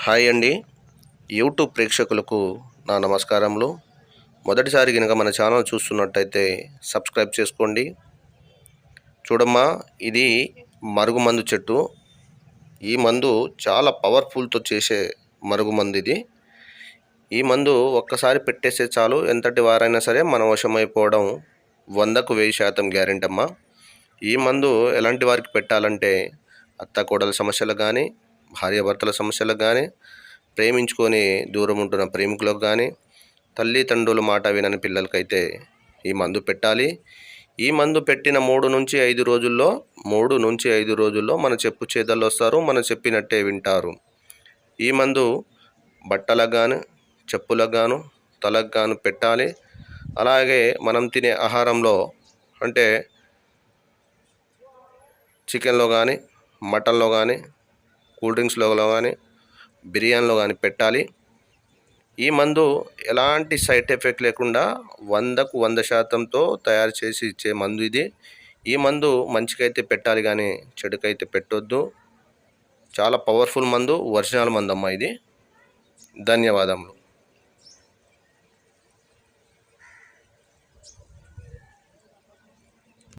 Hi అండి. YouTube ప్రేక్షకులకు నా నమస్కారములు. మొదటిసారి కనుక మన ఛానల్ చూస్తున్నట్టయితే సబ్స్క్రైబ్ చేసుకోండి. చూడమ్మా, ఇది మరుగుమందు చెట్టు. ఈ మందు చాలా పవర్ఫుల్తో చేసే మరుగుమందు ఇది. ఈ మందు ఒక్కసారి పెట్టేస్తే చాలు, ఎంతటి వారైనా సరే మన వశమైపోవడం 100కు 1000% గ్యారెంటీ అమ్మా. ఈ మందు ఎలాంటి వారికి పెట్టాలంటే అత్తాకోడల సమస్యలకు కానీ, భార్యాభర్తల సమస్యలకు కానీ, ప్రేమించుకొని దూరం ఉంటున్న ప్రేమికులకు కానీ, తల్లిదండ్రుల మాట వినని పిల్లలకైతే ఈ మందు పెట్టాలి. ఈ మందు పెట్టిన 3 నుంచి 5 రోజుల్లో మన చెప్పు చేదల్లో వస్తారు, మనం చెప్పినట్టే వింటారు. ఈ మందు బట్టలకు గాను, చెప్పులకు గాను, తలకు గాను పెట్టాలి. అలాగే మనం తినే ఆహారంలో అంటే చికెన్లో కానీ, మటన్లో కానీ, కూల్ డ్రింక్స్లో కానీ, బిర్యానీలో కానీ పెట్టాలి. ఈ మందు ఎలాంటి సైడ్ ఎఫెక్ట్ లేకుండా 100కు 100%తో తయారు చేసి ఇచ్చే మందు ఇది. ఈ మందు మంచికైతే పెట్టాలి కానీ చెడుకైతే పెట్టొద్దు. చాలా పవర్ఫుల్ మందు, ఒరిజినల్ మందు అమ్మ ఇది. ధన్యవాదములు.